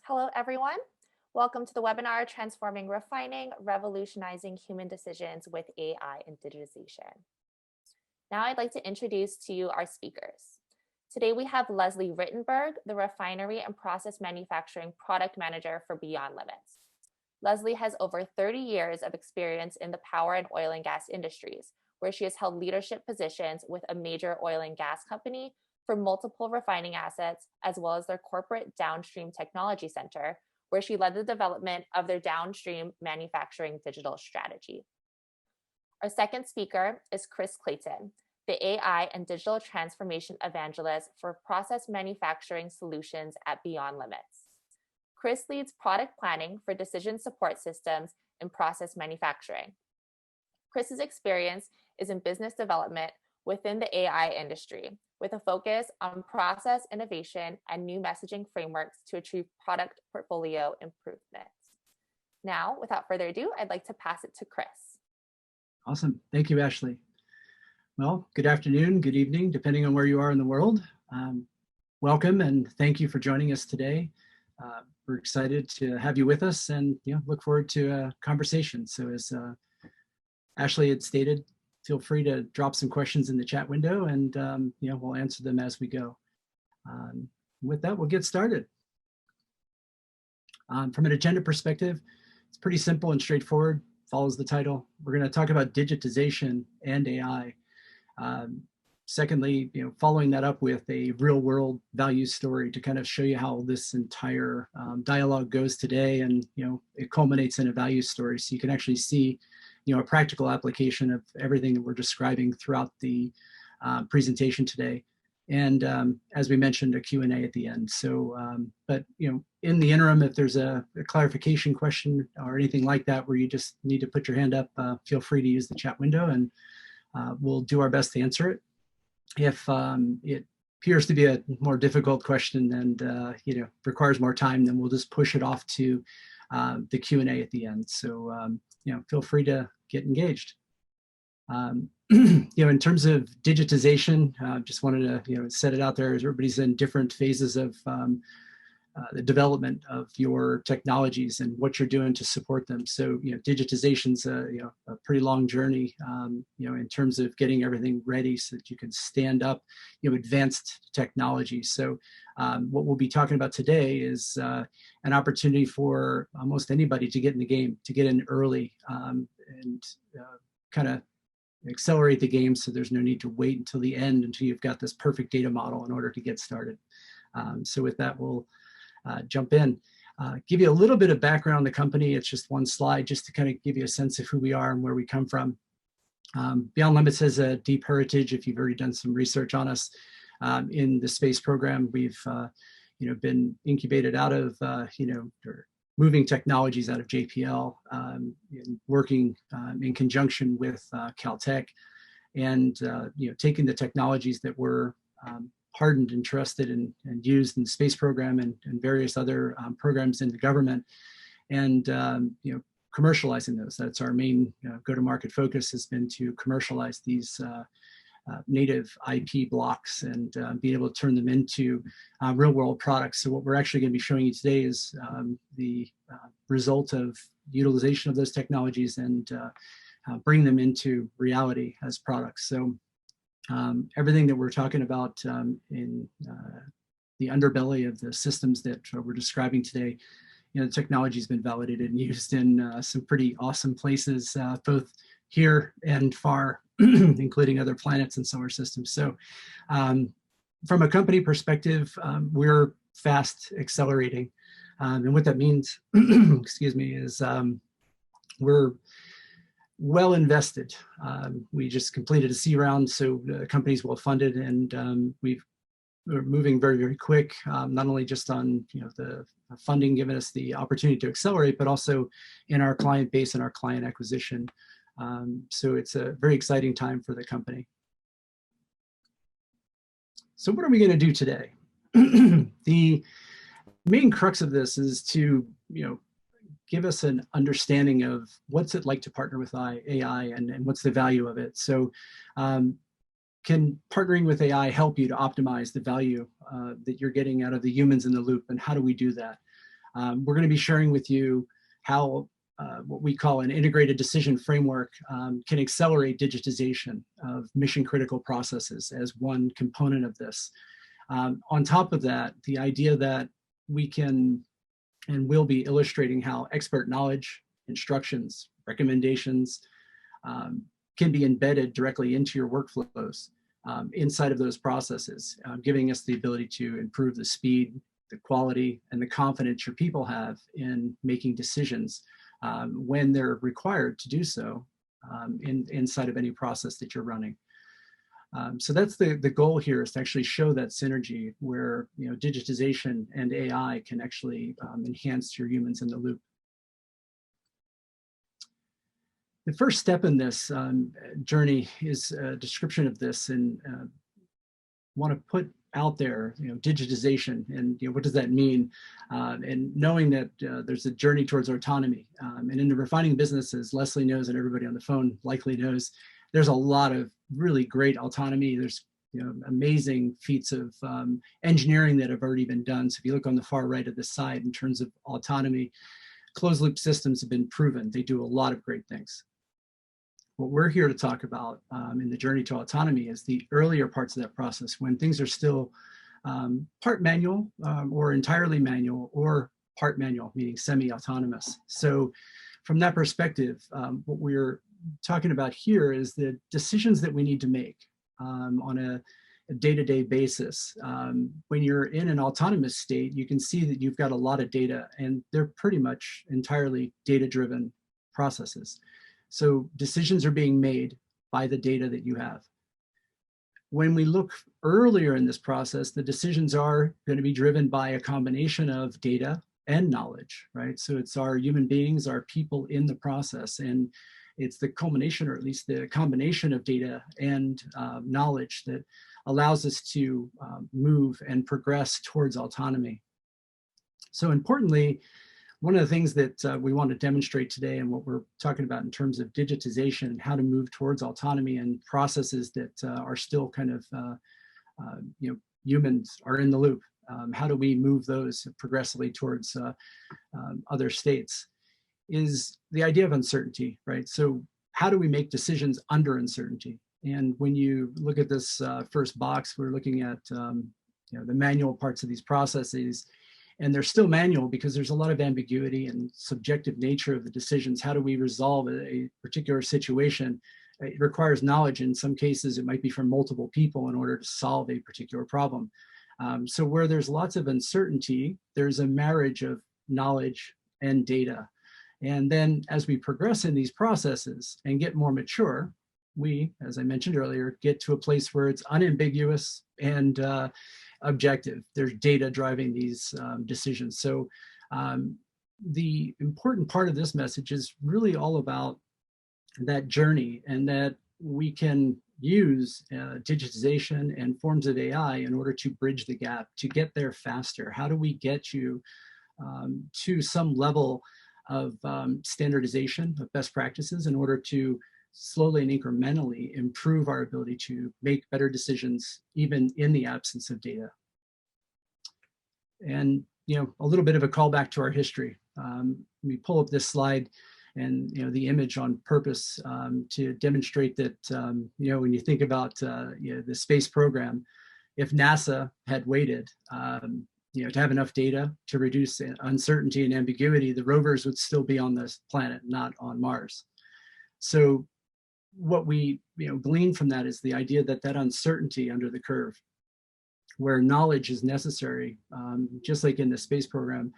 Hello, everyone. Welcome to the webinar, Transforming Refining, Revolutionizing Human Decisions with AI and Digitization. Now I'd like to introduce to you our speakers. Today we have Leslie Rittenberg, the Refinery and Process Manufacturing Product Manager for Beyond Limits. Leslie has over 30 years of experience in the power and oil and gas industries, where she has held leadership positions with a major oil and gas company for multiple refining assets, as well as their corporate downstream technology center, where she led the development of their downstream manufacturing digital strategy. Our second speaker is Chris Clayton, the AI and digital transformation evangelist for process manufacturing solutions at Beyond Limits. Chris leads product planning for decision support systems in process manufacturing. Chris's experience is in business development within the AI industry, with a focus on process innovation and new messaging frameworks to achieve product portfolio improvements. Now, without further ado, I'd like to pass it to Chris. Awesome. Thank you, Ashley. Well, good afternoon, good evening, depending on where you are in the world. Welcome and thank you for joining us today. We're excited to have you with us and look forward to a conversation. So as Ashley had stated, feel free to drop some questions in the chat window and we'll answer them as we go. With that, we'll get started. From an agenda perspective, it's pretty simple and straightforward, follows the title. We're going to talk about digitization and AI. Secondly, following that up with a real world value story to kind of show you how this entire dialogue goes today, and it culminates in a value story so you can actually see a practical application of everything that we're describing throughout the presentation today. And as we mentioned, a Q&A at the end. So, but in the interim, if there's a clarification question or anything like that where you just need to put your hand up, feel free to use the chat window and we'll do our best to answer it. If it appears to be a more difficult question and requires more time, then we'll just push it off to the Q&A at the end. So feel free to get engaged. In terms of digitization, just wanted to set it out there as everybody's in different phases of the development of your technologies and what you're doing to support them. So digitization's a pretty long journey in terms of getting everything ready so that you can stand up advanced technology. So what we'll be talking about today is an opportunity for almost anybody to get in the game, to get in early and kind of accelerate the game so there's no need to wait until the end until you've got this perfect data model in order to get started. So with that, we'll jump in. Give you a little bit of background on the company. It's just one slide just to kind of give you a sense of who we are and where we come from. Beyond Limits has a deep heritage. If you've already done some research on us in the space program, we've been incubated out of or moving technologies out of JPL, and working in conjunction with Caltech, and taking the technologies that were hardened and trusted and used in the space program and various other programs in the government, and commercializing those. That's our main go-to-market focus, has been to commercialize these native IP blocks and be able to turn them into real-world products. So what we're actually going to be showing you today is the result of utilization of those technologies and bring them into reality as products. So everything that we're talking about in the underbelly of the systems that we're describing today, the technology has been validated and used in some pretty awesome places, both here and far, including other planets and solar systems. So from a company perspective, we're fast accelerating. And what that means, excuse me, is we're well invested. We just completed a C round, so the company's well funded, and we're moving very, very quick, not only just on the funding giving us the opportunity to accelerate, but also in our client base and our client acquisition. So it's a very exciting time for the company. So what are we going to do today? The main crux of this is to give us an understanding of what's it like to partner with AI and what's the value of it. So can partnering with AI help you to optimize the value that you're getting out of the humans in the loop, and how do we do that? We're going to be sharing with you how what we call an integrated decision framework can accelerate digitization of mission critical processes as one component of this. On top of that, the idea that we can and will be illustrating how expert knowledge, instructions, recommendations can be embedded directly into your workflows inside of those processes, giving us the ability to improve the speed, the quality, and the confidence your people have in making decisions when they're required to do so inside of any process that you're running. So that's the goal here, is to actually show that synergy where digitization and AI can actually enhance your humans in the loop. The first step in this journey is a description of this, and want to put out there, digitization, and what does that mean, and knowing that there's a journey towards autonomy. And in the refining business, as Leslie knows, and everybody on the phone likely knows, there's a lot of really great autonomy. There's amazing feats of engineering that have already been done. So if you look on the far right of this side in terms of autonomy, closed loop systems have been proven. They do a lot of great things. What we're here to talk about in the journey to autonomy is the earlier parts of that process, when things are still part manual or entirely manual, or part manual, meaning semi-autonomous. So from that perspective, what we're talking about here is the decisions that we need to make on a day-to-day basis. When you're in an autonomous state, you can see that you've got a lot of data, and they're pretty much entirely data-driven processes. So decisions are being made by the data that you have. When we look earlier in this process, the decisions are going to be driven by a combination of data and knowledge, right? So it's our human beings, our people in the process, and it's the culmination, or at least the combination of data and knowledge, that allows us to move and progress towards autonomy. So importantly, one of the things that we want to demonstrate today, and what we're talking about in terms of digitization and how to move towards autonomy and processes that are still kind of, humans are in the loop. How do we move those progressively towards other states, is the idea of uncertainty, right? So how do we make decisions under uncertainty? And when you look at this first box, we're looking at the manual parts of these processes. And they're still manual because there's a lot of ambiguity and subjective nature of the decisions. How do we resolve a particular situation? It requires knowledge. In some cases, it might be from multiple people in order to solve a particular problem. So where there's lots of uncertainty, there's a marriage of knowledge and data. And then as we progress in these processes and get more mature, we, as I mentioned earlier, get to a place where it's unambiguous and objective. There's data driving these decisions. So the important part of this message is really all about that journey, and that we can use digitization and forms of AI in order to bridge the gap, to get there faster. How do we get you to some level of standardization of best practices in order to slowly and incrementally improve our ability to make better decisions, even in the absence of data? And a little bit of a callback to our history. We pull up this slide and the image on purpose to demonstrate that when you think about the space program, if NASA had waited to have enough data to reduce uncertainty and ambiguity, the rovers would still be on this planet, not on Mars. So what we glean from that is the idea that that uncertainty under the curve, where knowledge is necessary, just like in the space program,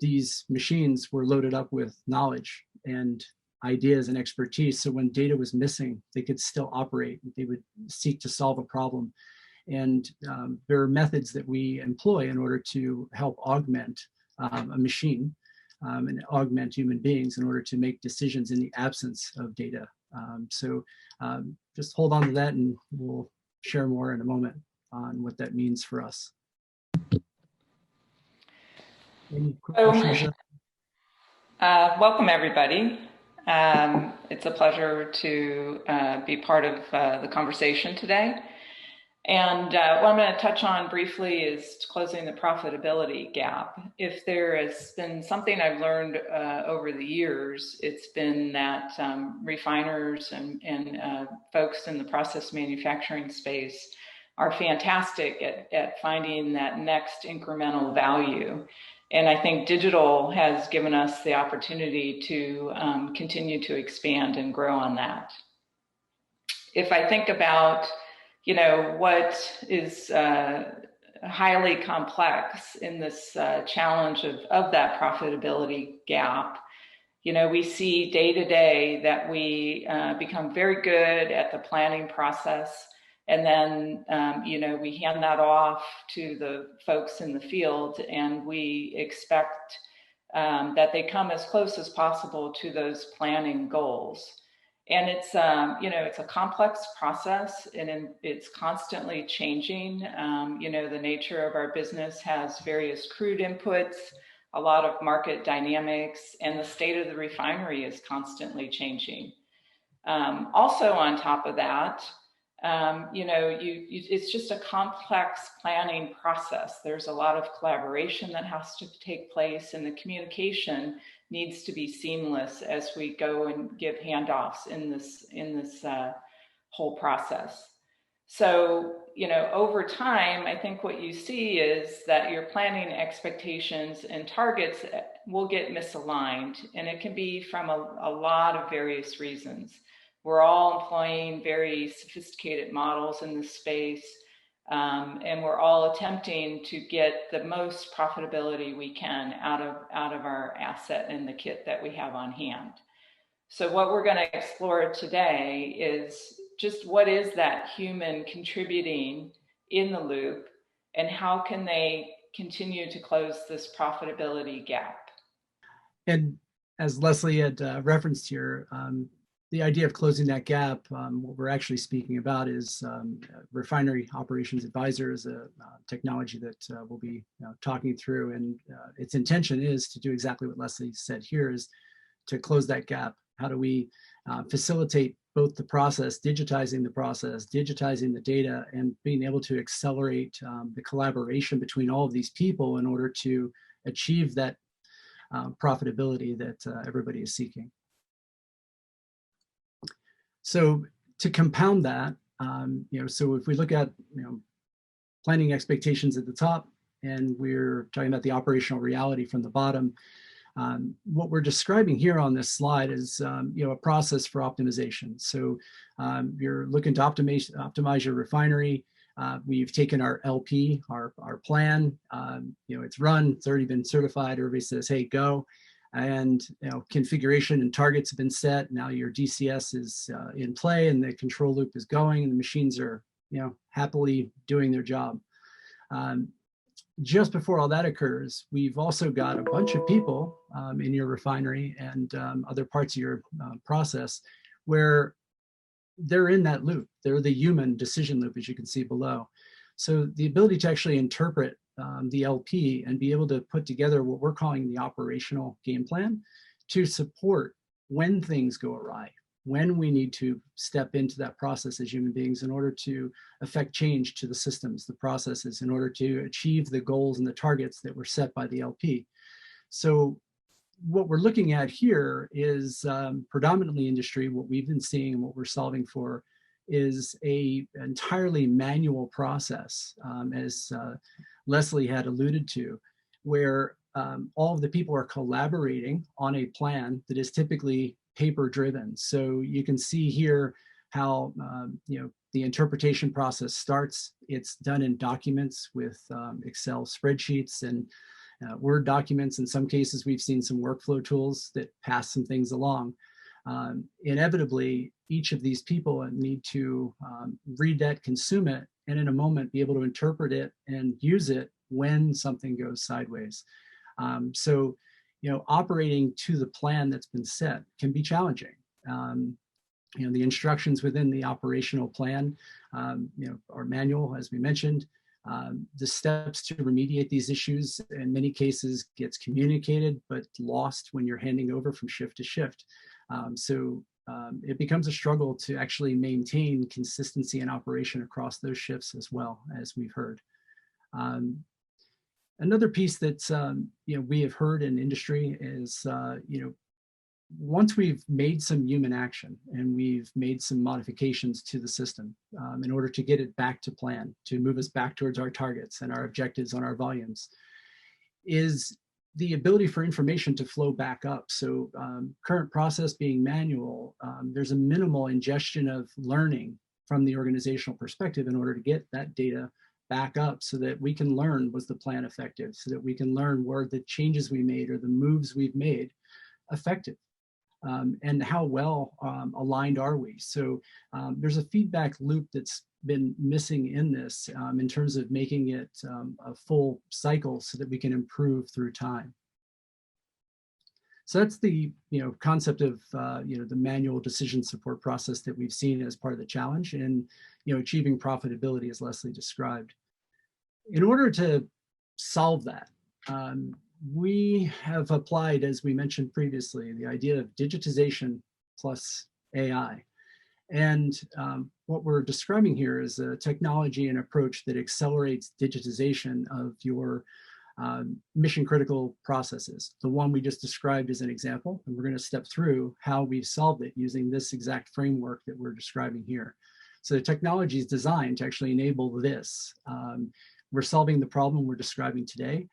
these machines were loaded up with knowledge and ideas and expertise. So when data was missing, they could still operate. They would seek to solve a problem. And there are methods that we employ in order to help augment a machine and augment human beings in order to make decisions in the absence of data. So just hold on to that, and we'll share more in a moment on what that means for us. Any questions? Welcome, everybody. It's a pleasure to be part of the conversation today. And what I'm going to touch on briefly is closing the profitability gap. If there has been something I've learned over the years, it's been that refiners and folks in the process manufacturing space are fantastic at finding that next incremental value. And I think digital has given us the opportunity to continue to expand and grow on that. If I think about, what is highly complex in this challenge of that profitability gap, we see day to day that we become very good at the planning process. And then, we hand that off to the folks in the field, and we expect that they come as close as possible to those planning goals. And it's, it's a complex process, and it's constantly changing. The nature of our business has various crude inputs, a lot of market dynamics, and the state of the refinery is constantly changing. Also on top of that, it's just a complex planning process. There's a lot of collaboration that has to take place, and the communication needs to be seamless as we go and give handoffs in this whole process. So, over time, I think what you see is that your planning expectations and targets will get misaligned, and it can be from a lot of various reasons. We're all employing very sophisticated models in this space, and we're all attempting to get the most profitability we can out of our asset and the kit that we have on hand. So what we're going to explore today is just what is that human contributing in the loop, and how can they continue to close this profitability gap? And as Leslie had referenced here, the idea of closing that gap, what we're actually speaking about is Refinery Operations Advisor is a technology that we'll be talking through, and its intention is to do exactly what Leslie said here, is to close that gap. How do we facilitate both the process, digitizing the data, and being able to accelerate the collaboration between all of these people in order to achieve that profitability that everybody is seeking. So to compound that, so if we look at planning expectations at the top, and we're talking about the operational reality from the bottom, what we're describing here on this slide is a process for optimization. So you're looking to optimize your refinery. We've taken our LP, our plan. It's run. It's already been certified. Everybody says, "Hey, go." And configuration and targets have been set. Now your DCS is in play, and the control loop is going, and the machines are happily doing their job. Just before all that occurs, we've also got a bunch of people in your refinery and other parts of your process where they're in that loop. They're the human decision loop, as you can see below. So the ability to actually interpret the LP and be able to put together what we're calling the operational game plan to support when things go awry, when we need to step into that process as human beings in order to affect change to the systems, the processes, in order to achieve the goals and the targets that were set by the LP. So what we're looking at here is predominantly industry. What we've been seeing and what we're solving for is a entirely manual process, as Leslie had alluded to, where all of the people are collaborating on a plan that is typically paper driven. So you can see here how the interpretation process starts. It's done in documents with Excel spreadsheets and Word documents. In some cases, we've seen some workflow tools that pass some things along. Inevitably, each of these people need to read that, consume it, and in a moment be able to interpret it and use it when something goes sideways. So operating to the plan that's been set can be challenging. The instructions within the operational plan, are manual, as we mentioned. The steps to remediate these issues in many cases gets communicated, but lost when you're handing over from shift to shift. So it becomes a struggle to actually maintain consistency in operation across those shifts as well, as we've heard. Another piece that we have heard in industry is once we've made some human action and we've made some modifications to the system in order to get it back to plan, to move us back towards our targets and our objectives on our volumes, is the ability for information to flow back up. So current process being manual, there's a minimal ingestion of learning from the organizational perspective in order to get that data back up so that we can learn, was the plan effective, so that we can learn were the changes we made or the moves we've made effective, and how well aligned are we. So there's a feedback loop that's been missing in this in terms of making it a full cycle so that we can improve through time. So that's the concept of the manual decision support process that we've seen as part of the challenge in achieving profitability, as Leslie described. In order to solve that, we have applied, as we mentioned previously, the idea of digitization plus AI. And what we're describing here is a technology and approach that accelerates digitization of your mission critical processes. The one we just described as an example, and we're going to step through how we've solved it using this exact framework that we're describing here. So the technology is designed to actually enable this. We're solving the problem we're describing today.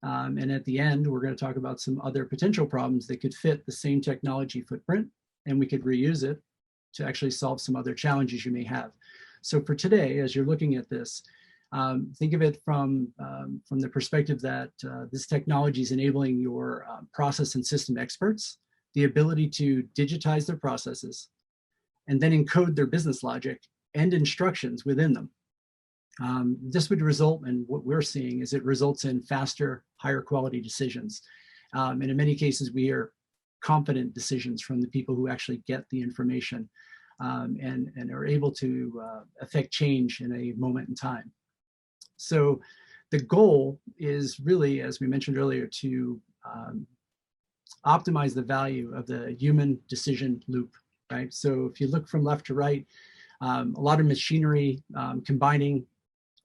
And at the end, we're going to talk about some other potential problems that could fit the same technology footprint, and we could reuse it to actually solve some other challenges you may have. So for today, as you're looking at this, think of it from the perspective that this technology is enabling your process and system experts the ability to digitize their processes and then encode their business logic and instructions within them. This would result in what we're seeing is it results in faster, higher quality decisions. And in many cases, we are confident decisions from the people who actually get the information and are able to affect change in a moment in time. So the goal is really, as we mentioned earlier, to optimize the value of the human decision loop, right? So if you look from left to right, a lot of machinery combining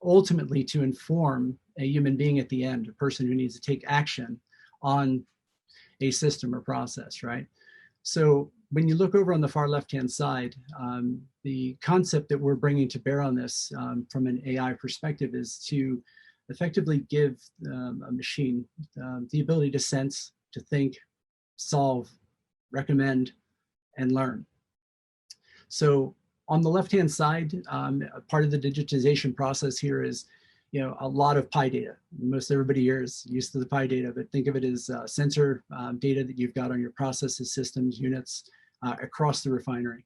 ultimately to inform a human being at the end, a person who needs to take action on a system or process, right? So when you look over on the far left-hand side, the concept that we're bringing to bear on this from an AI perspective is to effectively give a machine the ability to sense, to think, solve, recommend, and learn. So on the left-hand side, part of the digitization process here is, a lot of PI data. Most everybody here is used to the PI data, but think of it as sensor data that you've got on your processes, systems, units across the refinery.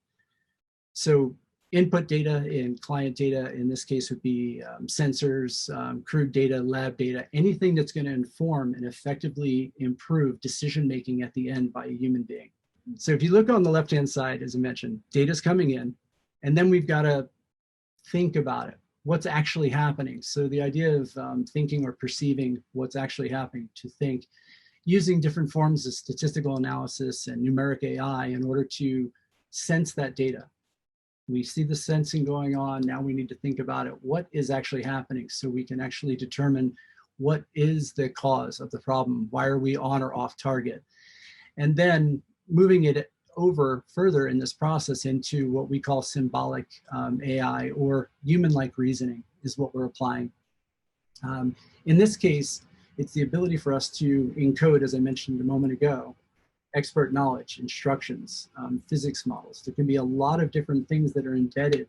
So input data and client data in this case would be sensors, crude data, lab data, anything that's going to inform and effectively improve decision-making at the end by a human being. So if you look on the left-hand side, as I mentioned, data's coming in, and then we've got to think about it. What's actually happening? So the idea of thinking or perceiving what's actually happening, to think, using different forms of statistical analysis and numeric AI in order to sense that data. We see the sensing going on. Now we need to think about it. What is actually happening so we can actually determine what is the cause of the problem? Why are we on or off target? And then moving it over further in this process into what we call symbolic AI, or human-like reasoning is what we're applying. In this case, it's the ability for us to encode, as I mentioned a moment ago, expert knowledge, instructions, physics models. There can be a lot of different things that are embedded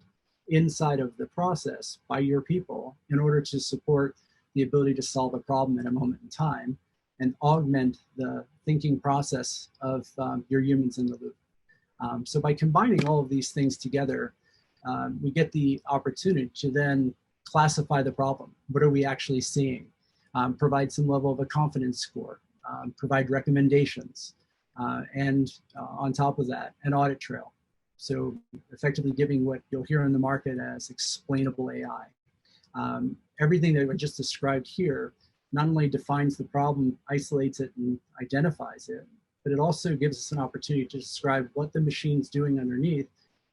inside of the process by your people in order to support the ability to solve a problem in a moment in time and augment the thinking process of your humans in the loop. So by combining all of these things together, we get the opportunity to then classify the problem. What are we actually seeing? Provide some level of a confidence score, provide recommendations, and on top of that, an audit trail. So effectively giving what you'll hear in the market as explainable AI. Everything that I just described here not only defines the problem, isolates it, and identifies it, but it also gives us an opportunity to describe what the machine's doing underneath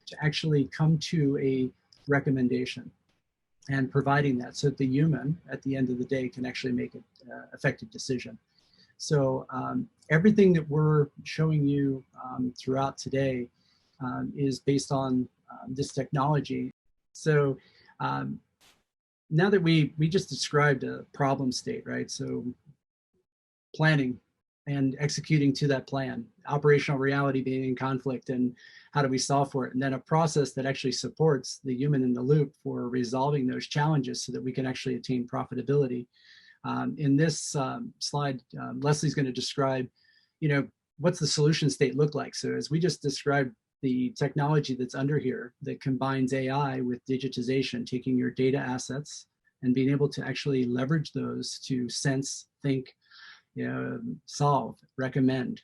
to actually come to a recommendation and providing that so that the human at the end of the day can actually make an effective decision. So everything that we're showing you throughout today is based on this technology. So now that we just described a problem state, right? So planning and executing to that plan, operational reality being in conflict, and how do we solve for it? And then a process that actually supports the human in the loop for resolving those challenges so that we can actually attain profitability. In this slide, Leslie's going to describe, what's the solution state look like? So as we just described, the technology that's under here that combines AI with digitization, taking your data assets and being able to actually leverage those to sense, think, solve, recommend,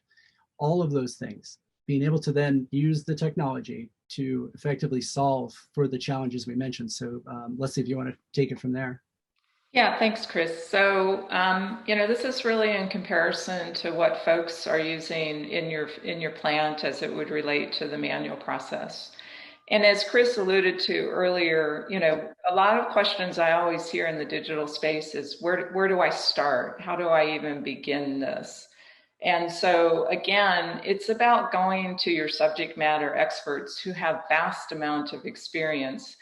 all of those things, being able to then use the technology to effectively solve for the challenges we mentioned. So Leslie, if you want to take it from there. Yeah, thanks, Chris. So, this is really in comparison to what folks are using in your plant as it would relate to the manual process. And as Chris alluded to earlier, a lot of questions I always hear in the digital space is where do I start? How do I even begin this? And so again, it's about going to your subject matter experts who have vast amount of experience.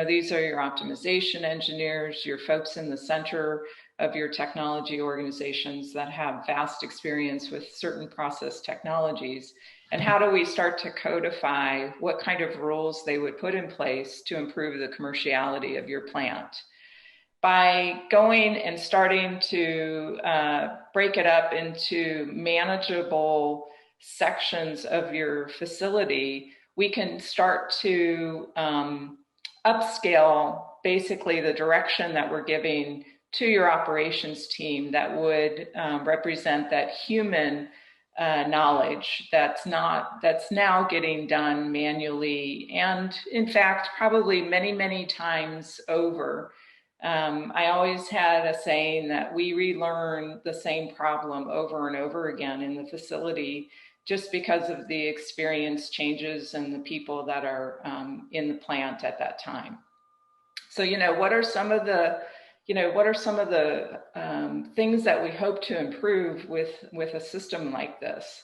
These are your optimization engineers, your folks in the center of your technology organizations that have vast experience with certain process technologies. And how do we start to codify what kind of rules they would put in place to improve the commerciality of your plant? By going and starting to break it up into manageable sections of your facility, we can start to upscale basically the direction that we're giving to your operations team that would represent that human knowledge that's now getting done manually, and in fact probably many times over. I always had a saying that we relearn the same problem over and over again in the facility just because of the experience changes and the people that are in the plant at that time. So, what are some of the things that we hope to improve with a system like this?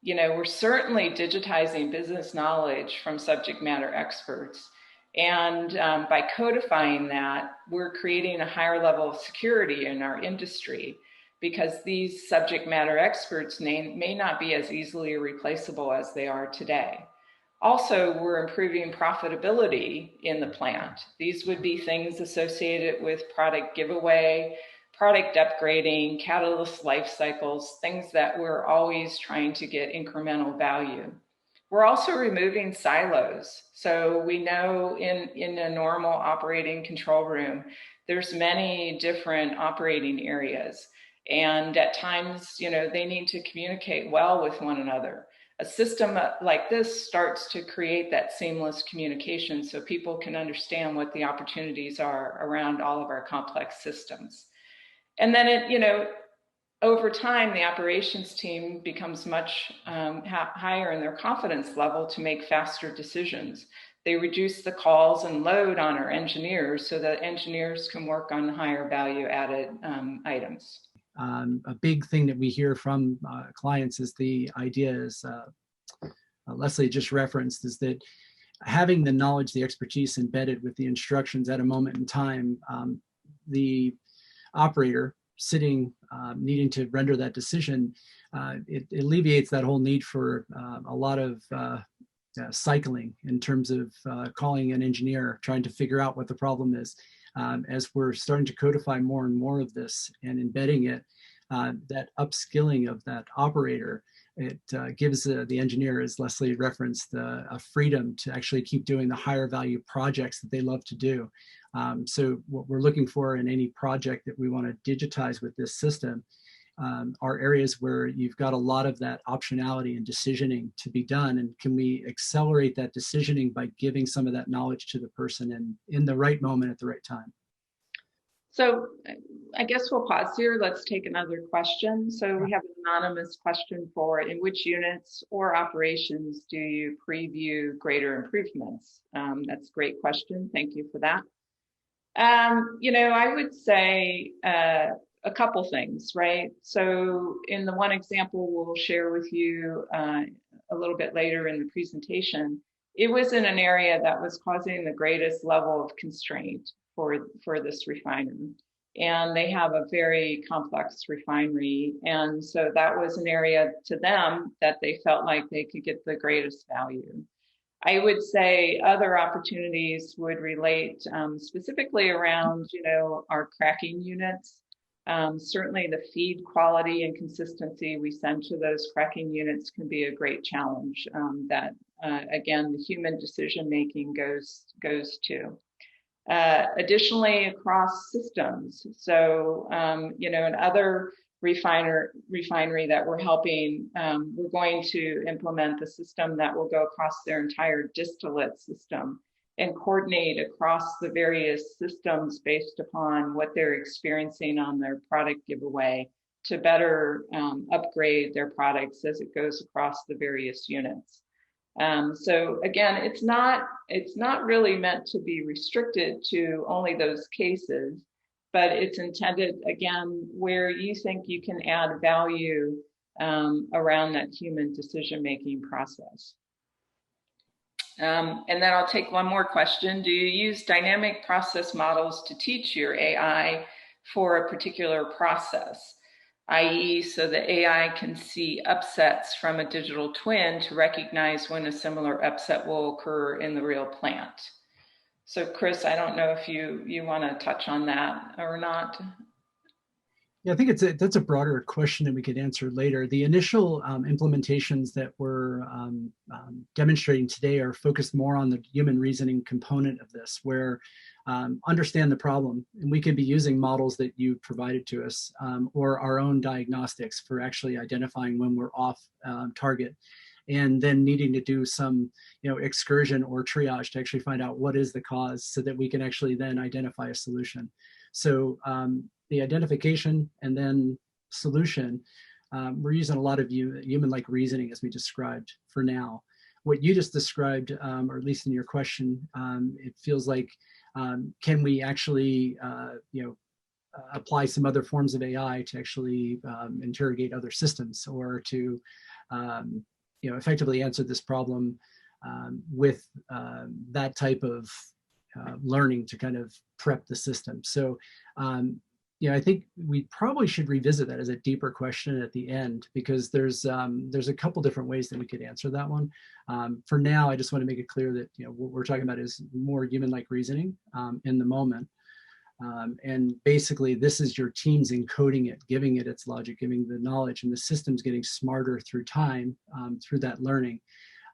We're certainly digitizing business knowledge from subject matter experts. And by codifying that, we're creating a higher level of security in our industry, because these subject matter experts may not be as easily replaceable as they are today. Also, we're improving profitability in the plant. These would be things associated with product giveaway, product upgrading, catalyst life cycles, things that we're always trying to get incremental value. We're also removing silos. So we know in a normal operating control room, there's many different operating areas. And at times, they need to communicate well with one another. A system like this starts to create that seamless communication so people can understand what the opportunities are around all of our complex systems. And then over time, the operations team becomes much higher in their confidence level to make faster decisions. They reduce the calls and load on our engineers so that engineers can work on higher value added items. A big thing that we hear from clients is the idea is, Leslie just referenced, is that having the knowledge, the expertise embedded with the instructions at a moment in time, the operator sitting, needing to render that decision, it alleviates that whole need for a lot of cycling in terms of calling an engineer, trying to figure out what the problem is. As we're starting to codify more and more of this and embedding it, that upskilling of that operator, it gives the engineer, as Leslie referenced, a freedom to actually keep doing the higher value projects that they love to do. So what we're looking for in any project that we want to digitize with this system are areas where you've got a lot of that optionality and decisioning to be done. And can we accelerate that decisioning by giving some of that knowledge to the person in the right moment at the right time? So I guess we'll pause here. Let's take another question. So we have an anonymous question for, in which units or operations do you preview greater improvements? That's a great question. Thank you for that. I would say a couple things, right? So in the one example we'll share with you a little bit later in the presentation, it was in an area that was causing the greatest level of constraint for this refinery. And they have a very complex refinery. And so that was an area to them that they felt like they could get the greatest value. I would say other opportunities would relate specifically around, our cracking units. Certainly the feed quality and consistency we send to those cracking units can be a great challenge that, again, the human decision-making goes to. Additionally, across systems. So, in other refinery that we're helping, we're going to implement the system that will go across their entire distillate system and coordinate across the various systems based upon what they're experiencing on their product giveaway to better upgrade their products as it goes across the various units. So again, it's not really meant to be restricted to only those cases, but it's intended, again, where you think you can add value around that human decision-making process. And then I'll take one more question. Do you use dynamic process models to teach your AI for a particular process? i.e. so the AI can see upsets from a digital twin to recognize when a similar upset will occur in the real plant. So Chris, I don't know if you want to touch on that or not. Yeah, I think that's a broader question that we could answer later. The initial implementations that we're demonstrating today are focused more on the human reasoning component of this, where understand the problem, and we can be using models that you provided to us or our own diagnostics for actually identifying when we're off target, and then needing to do some excursion or triage to actually find out what is the cause so that we can actually then identify a solution. So the identification and then solution, we're using a lot of human-like reasoning as we described for now. What you just described, or at least in your question, it feels like, can we actually, apply some other forms of AI to actually interrogate other systems, or to, effectively answer this problem with that type of learning to kind of prep the system. So, I think we probably should revisit that as a deeper question at the end, because there's a couple different ways that we could answer that one. For now, I just want to make it clear that what we're talking about is more human-like reasoning in the moment. And basically, this is your teams encoding it, giving it its logic, giving the knowledge, and the system's getting smarter through time, through that learning.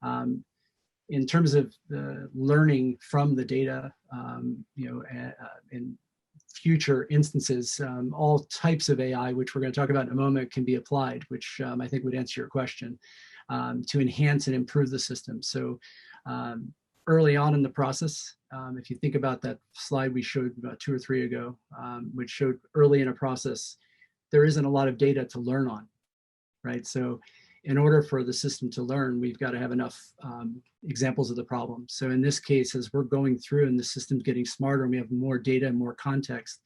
In terms of the learning from the data, in future instances, all types of AI, which we're going to talk about in a moment, can be applied, which I think would answer your question, to enhance and improve the system. So early on in the process, if you think about that slide we showed about 2 or 3 ago, which showed early in a process, there isn't a lot of data to learn on, right? So in order for the system to learn, we've got to have enough examples of the problem. So in this case, as we're going through and the system's getting smarter and we have more data and more context,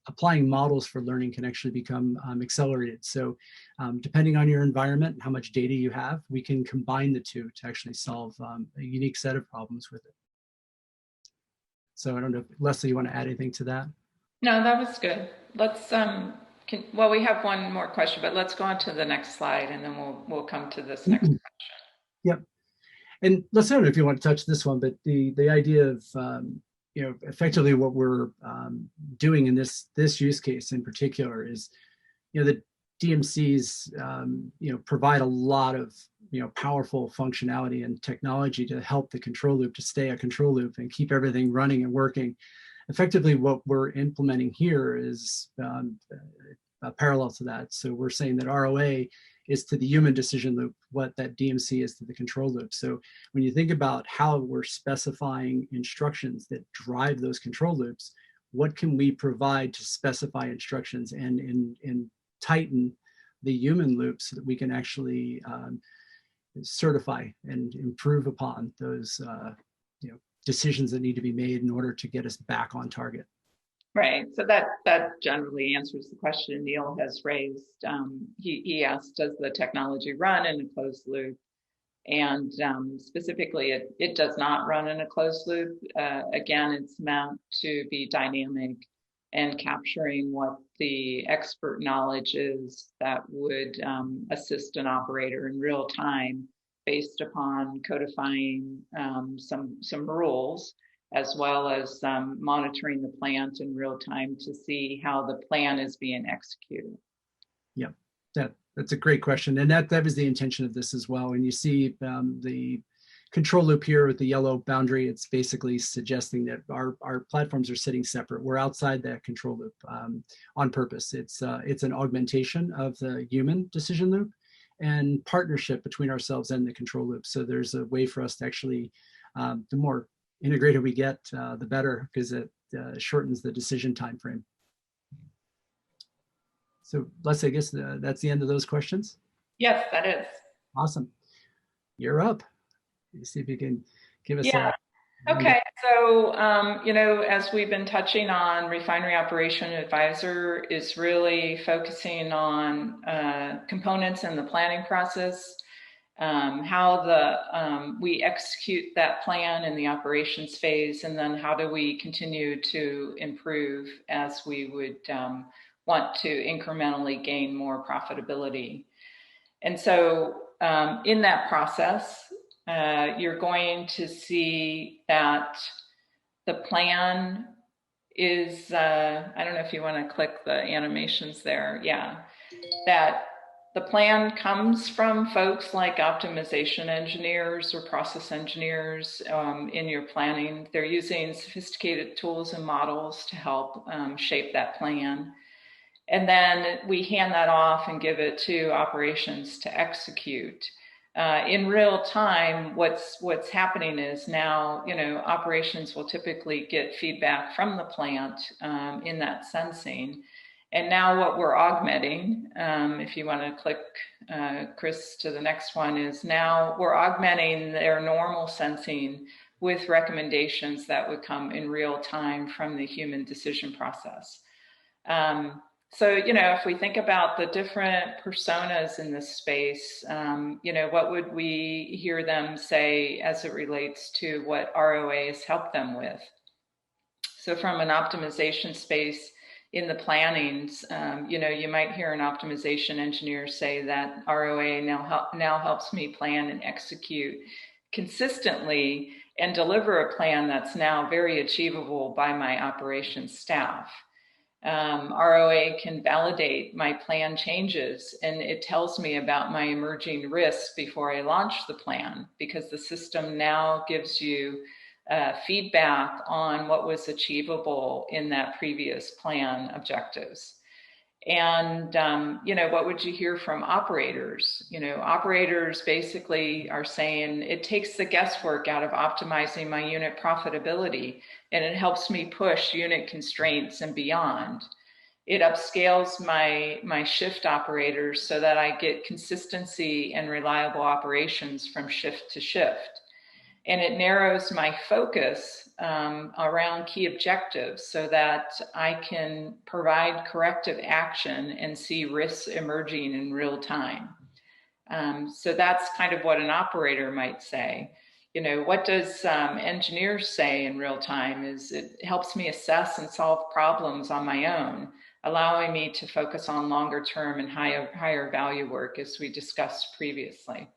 applying models for learning can actually become accelerated. So depending on your environment and how much data you have, we can combine the two to actually solve a unique set of problems with it. So I don't know if, Leslie, you want to add anything to that? No, that was good. Let's well, we have one more question, but let's go on to the next slide, and then we'll come to this next question. Yep. And let's, I don't know if you want to touch this one, but the idea of effectively what we're doing in this use case in particular is, the DMCs provide a lot of powerful functionality and technology to help the control loop to stay a control loop and keep everything running and working. Effectively, what we're implementing here is parallel to that. So we're saying that ROA is to the human decision loop what that DMC is to the control loop. So when you think about how we're specifying instructions that drive those control loops, what can we provide to specify instructions and tighten the human loop so that we can actually certify and improve upon those decisions that need to be made in order to get us back on target. Right. So that generally answers the question Neil has raised. He asked, does the technology run in a closed loop? And specifically, it does not run in a closed loop. Again, it's meant to be dynamic and capturing what the expert knowledge is that would assist an operator in real time based upon codifying some rules, as well as monitoring the plant in real time to see how the plan is being executed. Yeah, that's a great question. And that was the intention of this as well. And you see the control loop here with the yellow boundary, it's basically suggesting that our platforms are sitting separate. We're outside that control loop on purpose. It's an augmentation of the human decision loop and partnership between ourselves and the control loop. So there's a way for us to actually, the more integrated we get, the better, because it shortens the decision time frame. So Leslie, I guess that's the end of those questions? Yes, that is. Awesome. You're up. Let's see if you can give us Okay, so, as we've been touching on, Refinery Operation Advisor is really focusing on components in the planning process, how we execute that plan in the operations phase, and then how do we continue to improve as we would want to incrementally gain more profitability. And so in that process, you're going to see that the plan is, I don't know if you want to click the animations there. Yeah, that the plan comes from folks like optimization engineers or process engineers in your planning. They're using sophisticated tools and models to help shape that plan. And then we hand that off and give it to operations to execute. In real time, what's happening is now, operations will typically get feedback from the plant in that sensing. And now what we're augmenting, if you want to click, Chris, to the next one, is now we're augmenting their normal sensing with recommendations that would come in real time from the human decision process. So, if we think about the different personas in this space, what would we hear them say as it relates to what ROAs help them with? So from an optimization space in the plannings, you might hear an optimization engineer say that ROA now helps me plan and execute consistently and deliver a plan that's now very achievable by my operations staff. ROA can validate my plan changes, and it tells me about my emerging risks before I launch the plan, because the system now gives you feedback on what was achievable in that previous plan objectives. And, what would you hear from operators? Operators basically are saying it takes the guesswork out of optimizing my unit profitability, and it helps me push unit constraints and beyond. It upscales my shift operators so that I get consistency and reliable operations from shift to shift. And it narrows my focus around key objectives so that I can provide corrective action and see risks emerging in real time. So that's kind of what an operator might say. What does engineers say in real time is it helps me assess and solve problems on my own, allowing me to focus on longer term and higher value work, as we discussed previously.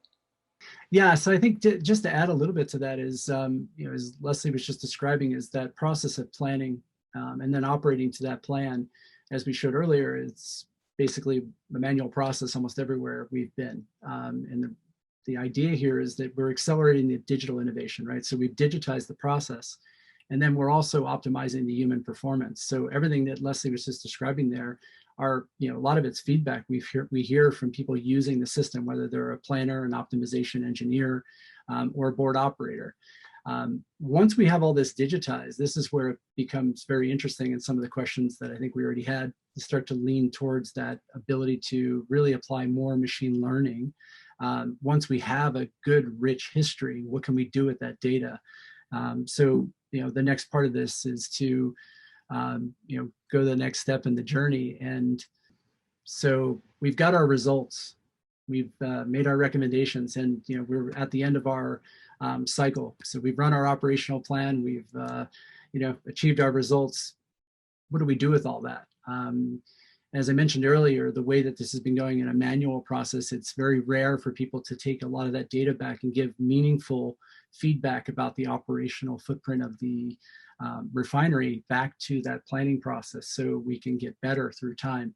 Yeah, so I think just to add a little bit to that is, as Leslie was just describing, is that process of planning and then operating to that plan. As we showed earlier, it's basically a manual process almost everywhere we've been. And the idea here is that we're accelerating the digital innovation, right? So we've digitized the process, and then we're also optimizing the human performance. So everything that Leslie was just describing there are, a lot of it's feedback we hear from people using the system, whether they're a planner, an optimization engineer, or a board operator. Once we have all this digitized, this is where it becomes very interesting, and some of the questions that I think we already had start to lean towards that ability to really apply more machine learning. Once we have a good, rich history, what can we do with that data? So, the next part of this is to, go the next step in the journey. And so we've got our results, we've made our recommendations, and we're at the end of our cycle. So we've run our operational plan, we've achieved our results. What do we do with all that? As I mentioned earlier, the way that this has been going in a manual process, it's very rare for people to take a lot of that data back and give meaningful feedback about the operational footprint of the refinery back to that planning process so we can get better through time.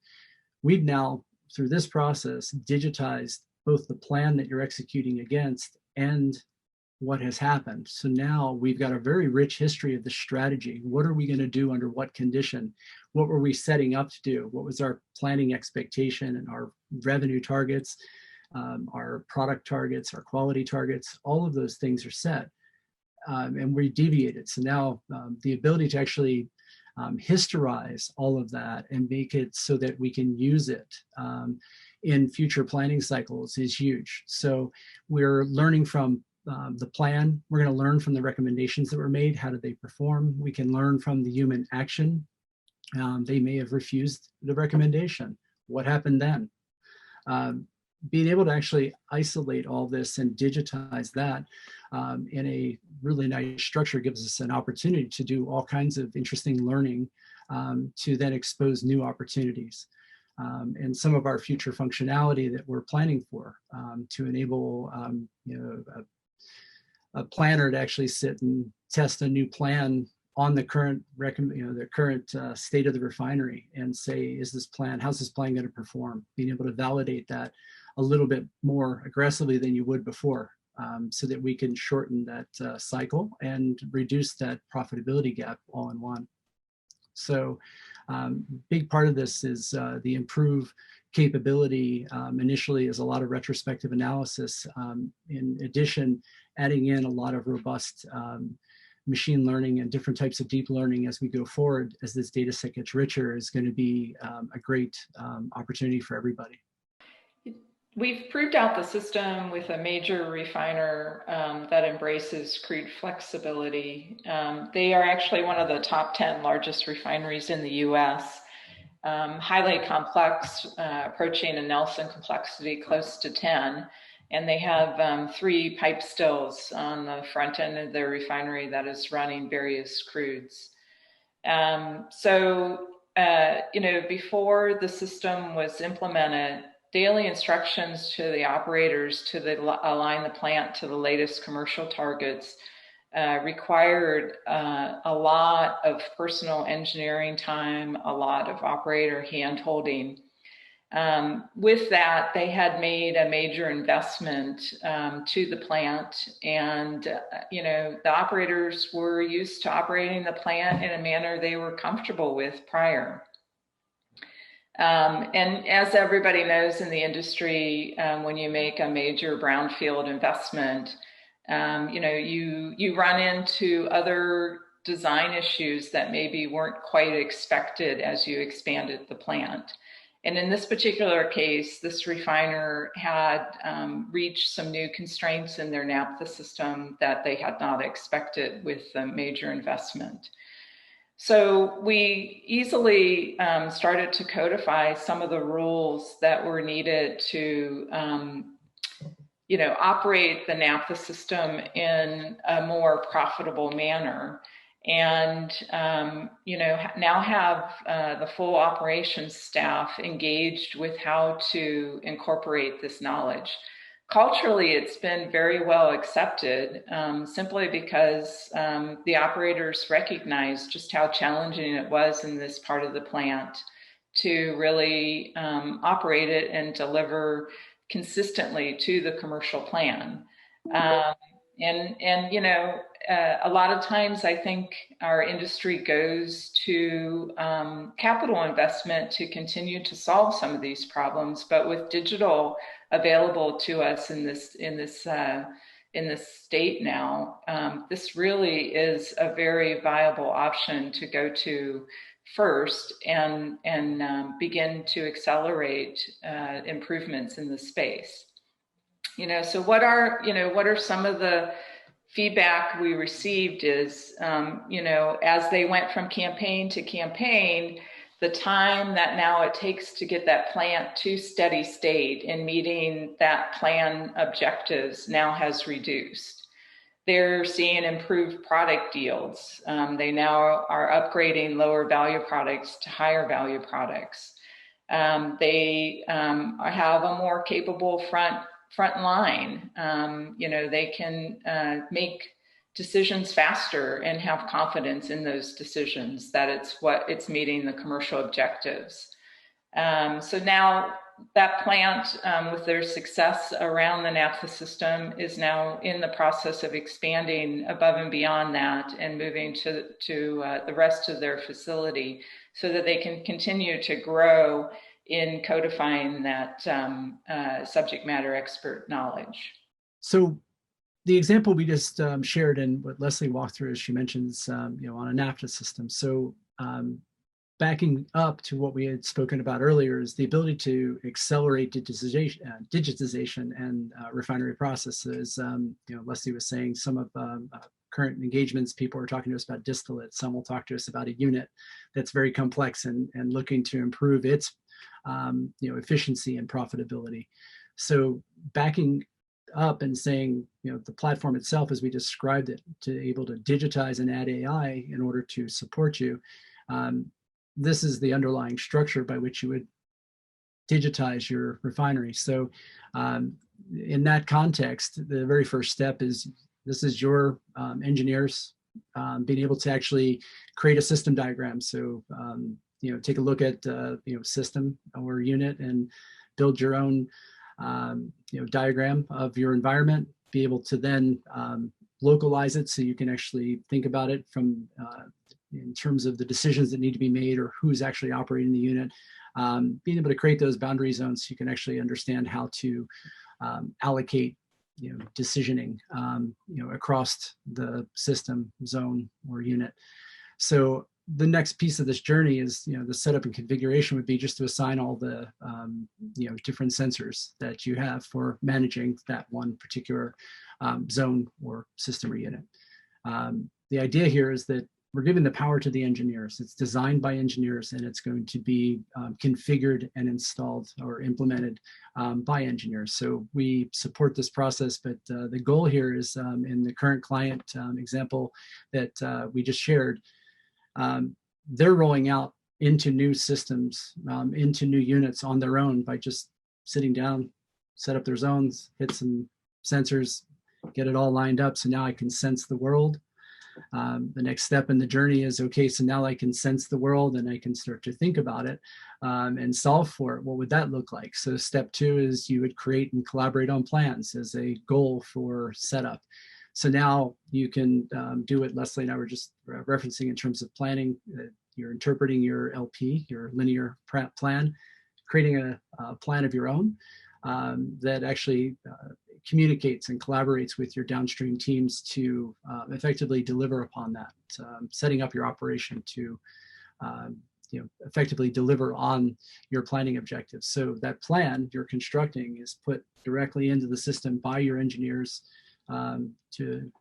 We've now, through this process, digitized both the plan that you're executing against and what has happened. So now we've got a very rich history of the strategy. What are we going to do under what condition? What were we setting up to do? What was our planning expectation and our revenue targets, our product targets, our quality targets? All of those things are set, and we deviated. So now the ability to actually historize all of that and make it so that we can use it in future planning cycles is huge. So we're learning from the plan. We're going to learn from the recommendations that were made. How did they perform? We can learn from the human action. They may have refused the recommendation. What happened then? Being able to actually isolate all this and digitize that in a really nice structure gives us an opportunity to do all kinds of interesting learning to then expose new opportunities. And some of our future functionality that we're planning for to enable a planner to actually sit and test a new plan on the current state of the refinery and say, how's this plan going to perform? Being able to validate that a little bit more aggressively than you would before, so that we can shorten that cycle and reduce that profitability gap all in one. So big part of this is the improved capability. Initially is a lot of retrospective analysis. In addition, adding in a lot of robust machine learning and different types of deep learning as we go forward, as this data set gets richer, is going to be a great opportunity for everybody. We've proved out the system with a major refiner that embraces crude flexibility. They are actually one of the top 10 largest refineries in the US. Highly complex, approaching a Nelson complexity close to 10. And they have 3 pipe stills on the front end of their refinery that is running various crudes. Before the system was implemented, daily instructions to the operators to align the plant to the latest commercial targets required a lot of personal engineering time, a lot of operator hand-holding. With that, they had made a major investment to the plant, and the operators were used to operating the plant in a manner they were comfortable with prior. And as everybody knows in the industry, when you make a major brownfield investment, you run into other design issues that maybe weren't quite expected as you expanded the plant. And in this particular case, this refiner had reached some new constraints in their naphtha system that they had not expected with the major investment. So we easily started to codify some of the rules that were needed to operate the naphtha system in a more profitable manner. And, now have the full operations staff engaged with how to incorporate this knowledge. Culturally, it's been very well accepted, simply because the operators recognized just how challenging it was in this part of the plant to really operate it and deliver consistently to the commercial plan. A lot of times I think our industry goes to capital investment to continue to solve some of these problems, but with digital available to us in this in this state now, this really is a very viable option to go to first and begin to accelerate improvements in the space. So what are some of the feedback we received is, as they went from campaign to campaign, the time that now it takes to get that plant to steady state and meeting that plan objectives now has reduced. They're seeing improved product yields. They now are upgrading lower value products to higher value products. They have a more capable front line. They can make decisions faster and have confidence in those decisions that it's meeting the commercial objectives. So now that plant, with their success around the naphtha system, is now in the process of expanding above and beyond that and moving to the rest of their facility so that they can continue to grow in codifying that subject matter expert knowledge. So the example we just shared and what Leslie walked through, as she mentions, on a naphtha system. So backing up to what we had spoken about earlier is the ability to accelerate digitization and refinery processes. Leslie was saying some of current engagements, people are talking to us about distillate. Some will talk to us about a unit that's very complex and looking to improve its efficiency and profitability. So backing up and saying, the platform itself, as we described it, to able to digitize and add AI in order to support you. This is the underlying structure by which you would digitize your refinery. So in that context, the very first step is this is your engineers being able to actually create a system diagram. So take a look at system or unit and build your own diagram of your environment. Be able to then localize it so you can actually think about it from in terms of the decisions that need to be made or who's actually operating the unit. Being able to create those boundary zones so you can actually understand how to allocate decisioning across the system, zone, or unit. So the next piece of this journey is the setup and configuration would be just to assign all the different sensors that you have for managing that one particular zone or system or unit. The idea here is that we're giving the power to the engineers. It's designed by engineers and it's going to be configured and installed or implemented by engineers. So we support this process, but the goal here is in the current client example that we just shared, they're rolling out into new systems, into new units on their own by just sitting down, set up their zones, hit some sensors, get it all lined up. So now I can sense the world. The next step in the journey is, okay, so now I can sense the world and I can start to think about it and solve for it. What would that look like? So step 2 is you would create and collaborate on plans as a goal for setup. So now you can do what Leslie and I were just referencing in terms of planning. You're interpreting your LP, your linear plan, creating a plan of your own that actually communicates and collaborates with your downstream teams to effectively deliver upon that, setting up your operation to effectively deliver on your planning objectives. So that plan you're constructing is put directly into the system by your engineers to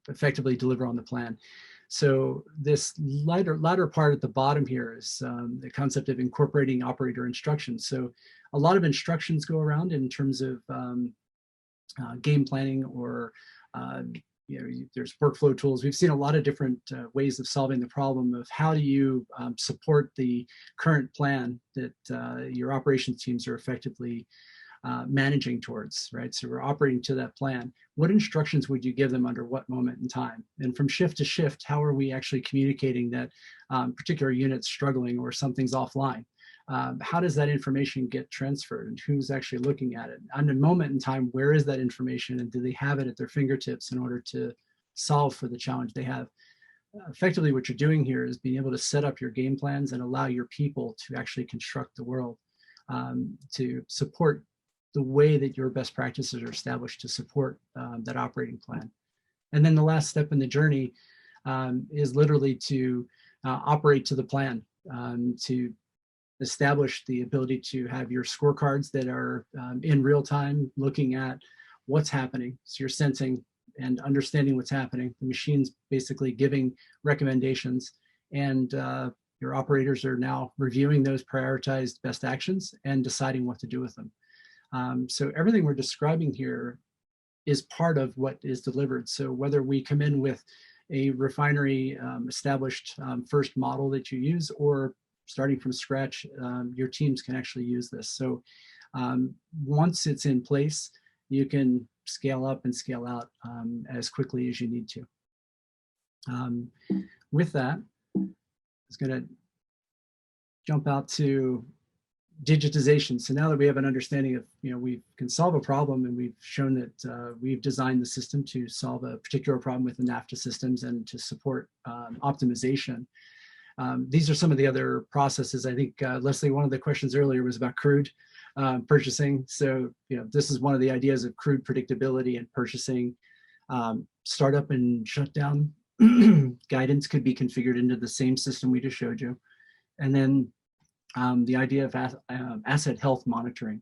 effectively deliver on the plan. So this latter part at the bottom here is the concept of incorporating operator instructions. So a lot of instructions go around in terms of game planning or there's workflow tools. We've seen a lot of different ways of solving the problem of how do you support the current plan that your operations teams are effectively managing towards, right? So we're operating to that plan. What instructions would you give them under what moment in time? And from shift to shift, how are we actually communicating that particular unit's struggling or something's offline? How does that information get transferred and who's actually looking at it? On a moment in time, where is that information and do they have it at their fingertips in order to solve for the challenge they have? Effectively, what you're doing here is being able to set up your game plans and allow your people to actually construct the world to support the way that your best practices are established to support that operating plan. And then the last step in the journey is literally to operate to the plan, to establish the ability to have your scorecards that are in real time looking at what's happening. So you're sensing and understanding what's happening. The machine's basically giving recommendations, and your operators are now reviewing those prioritized best actions and deciding what to do with them. So everything we're describing here is part of what is delivered. So whether we come in with a refinery established first model that you use, or starting from scratch, your teams can actually use this. So once it's in place, you can scale up and scale out as quickly as you need to. With that, I was going to jump out to digitization. So now that we have an understanding of, we can solve a problem, and we've shown that we've designed the system to solve a particular problem with the NAFTA systems and to support optimization. These are some of the other processes. I think, Leslie, one of the questions earlier was about crude purchasing. So, this is one of the ideas of crude predictability and purchasing. Startup and shutdown guidance could be configured into the same system we just showed you. And then the idea of asset health monitoring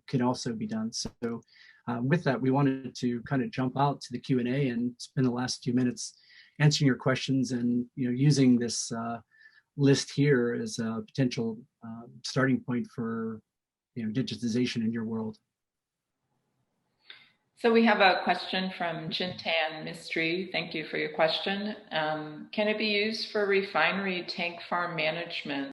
can also be done. So with that, we wanted to kind of jump out to the Q&A and spend the last few minutes answering your questions, and using this list here as a potential starting point for digitization in your world. So we have a question from Chintan Mistry. Thank you for your question. Can it be used for refinery tank farm management?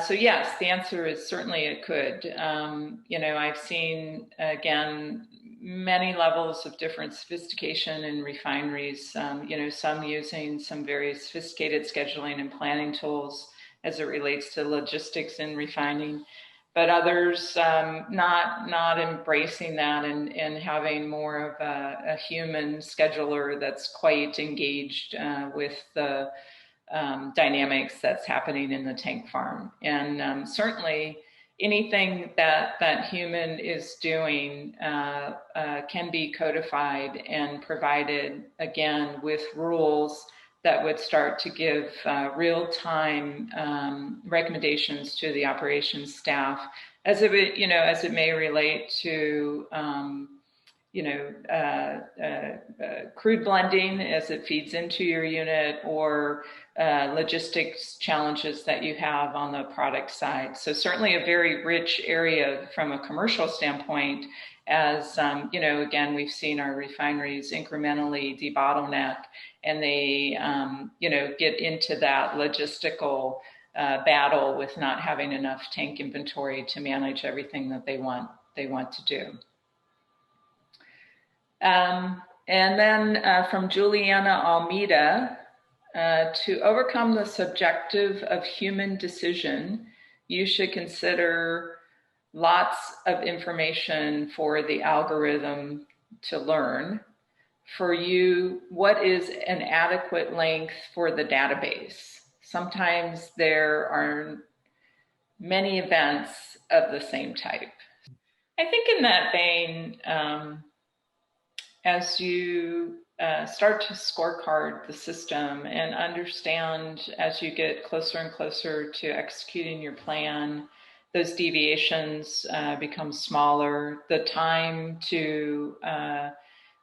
So yes, the answer is certainly it could. I've seen, again, many levels of different sophistication in refineries, some using some very sophisticated scheduling and planning tools as it relates to logistics in refining, but others not embracing that and having more of a human scheduler that's quite engaged with the dynamics that's happening in the tank farm. And certainly anything that human is doing can be codified and provided, again, with rules that would start to give real-time recommendations to the operations staff as it may relate to crude blending as it feeds into your unit, or logistics challenges that you have on the product side. So certainly a very rich area from a commercial standpoint, as again, we've seen our refineries incrementally debottleneck, and they get into that logistical battle with not having enough tank inventory to manage everything that they want to do. And then from Juliana Almeida, to overcome the subjective of human decision, you should consider lots of information for the algorithm to learn. For you, what is an adequate length for the database? Sometimes there are many events of the same type. I think in that vein, as you start to scorecard the system and understand, as you get closer and closer to executing your plan, those deviations become smaller. The time to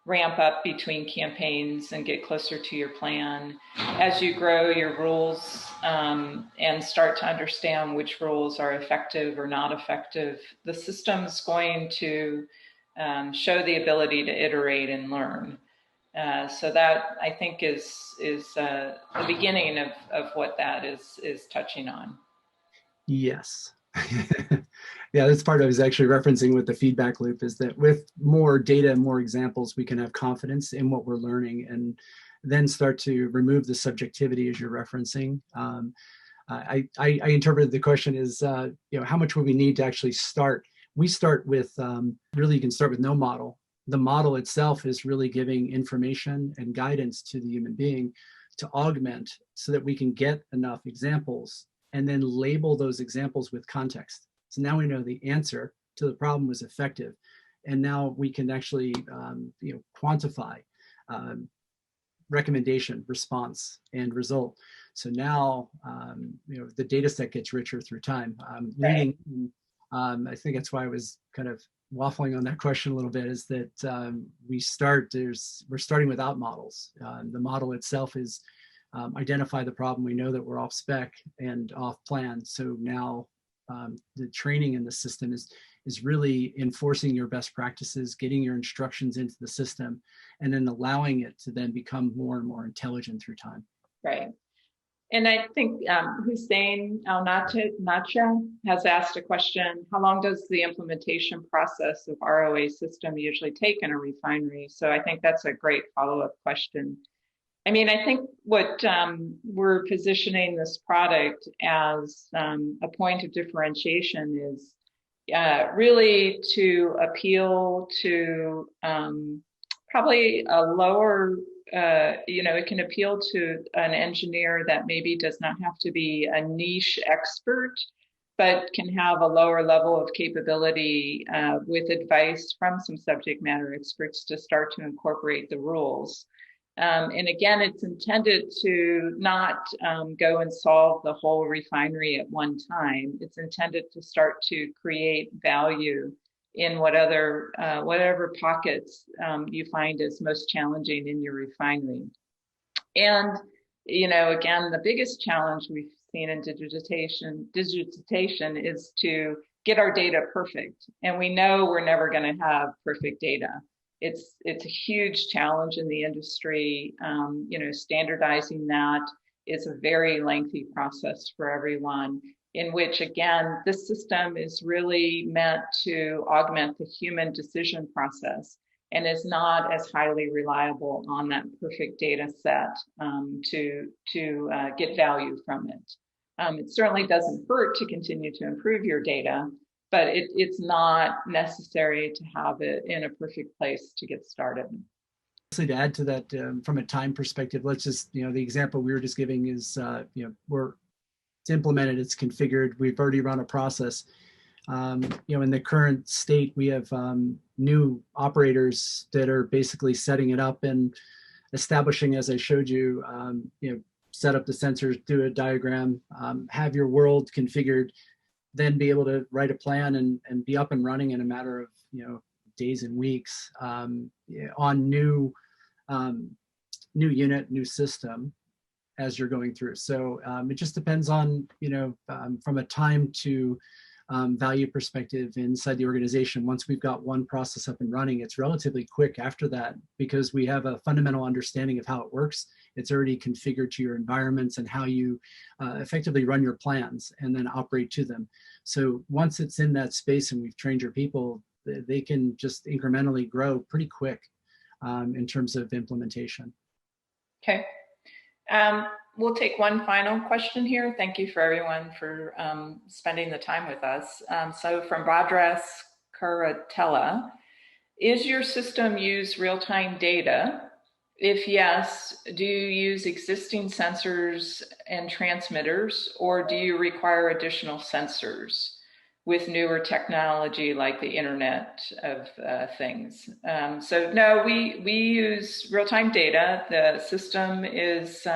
ramp up between campaigns and get closer to your plan. As you grow your rules and start to understand which rules are effective or not effective, the system's going to show the ability to iterate and learn. So that, I think, is the beginning of what that is touching on. Yes. Yeah, that's part I was actually referencing with the feedback loop, is that with more data and more examples, we can have confidence in what we're learning, and then start to remove the subjectivity as you're referencing. I interpreted the question as, how much would we need to actually start? We start with, really you can start with no model. The model itself is really giving information and guidance to the human being to augment so that we can get enough examples and then label those examples with context. So now we know the answer, to the problem was effective. And now we can actually quantify recommendation, response, and result. So now the data set gets richer through time. Right. I think that's why I was kind of waffling on that question a little bit, is that we're starting without models. The model itself is identify the problem. We know that we're off spec and off plan. So now the training in the system is really enforcing your best practices, getting your instructions into the system, and then allowing it to then become more and more intelligent through time. Right. And I think Hussein Al-Nacha has asked a question: how long does the implementation process of ROA system usually take in a refinery? So I think that's a great follow-up question. I mean, I think what we're positioning this product as a point of differentiation is really to appeal to probably a lower, it can appeal to an engineer that maybe does not have to be a niche expert, but can have a lower level of capability with advice from some subject matter experts to start to incorporate the rules. And again, it's intended to not go and solve the whole refinery at one time. It's intended to start to create value in whatever pockets you find is most challenging in your refinery. And, again, the biggest challenge we've seen in digitization is to get our data perfect. And we know we're never going to have perfect data. It's a huge challenge in the industry. Standardizing that is a very lengthy process for everyone, in which, again, this system is really meant to augment the human decision process and is not as highly reliable on that perfect data set to get value from it. It certainly doesn't hurt to continue to improve your data, but it's not necessary to have it in a perfect place to get started. To add to that, from a time perspective, let's just, the example we were just giving is, it's implemented, it's configured, we've already run a process. In the current state, we have new operators that are basically setting it up and establishing, as I showed you, set up the sensors, do a diagram, have your world configured, then be able to write a plan and be up and running in a matter of days and weeks on new unit, new system as you're going through. So it just depends on from a time to value perspective inside the organization. Once we've got one process up and running, it's relatively quick after that because we have a fundamental understanding of how it works. It's already configured to your environments and how you effectively run your plans and then operate to them. So once it's in that space and we've trained your people, they can just incrementally grow pretty quick in terms of implementation. Okay. We'll take one final question here. Thank you for everyone for spending the time with us. So from Badras Karatella, is your system use real-time data? If yes, do you use existing sensors and transmitters, or do you require additional sensors with newer technology like the Internet of Things? So no, we use real-time data. The system is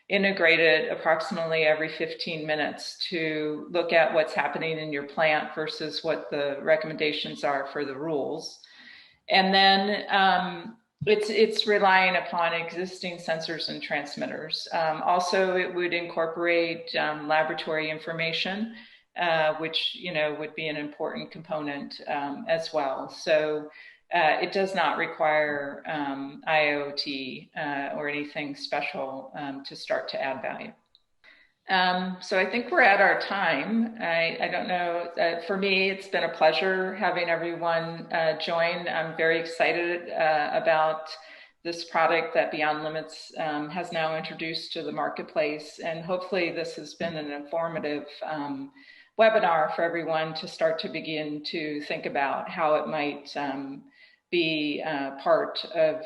integrated approximately every 15 minutes to look at what's happening in your plant versus what the recommendations are for the rules. And then it's relying upon existing sensors and transmitters. Also, it would incorporate laboratory information, which would be an important component as well. So it does not require IoT or anything special to start to add value. So I think we're at our time. I don't know, for me, it's been a pleasure having everyone join. I'm very excited about this product that Beyond Limits has now introduced to the marketplace. And hopefully this has been an informative webinar for everyone to start to begin to think about how it might be part of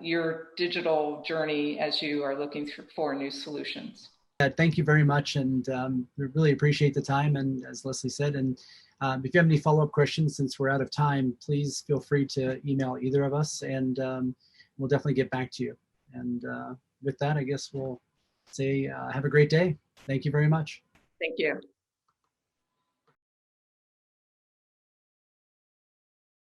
your digital journey as you are looking for new solutions. Thank you very much, and we really appreciate the time. And as Leslie said, and if you have any follow-up questions, since we're out of time, please feel free to email either of us, and we'll definitely get back to you. And with that, I guess we'll say have a great day. Thank you very much. Thank you.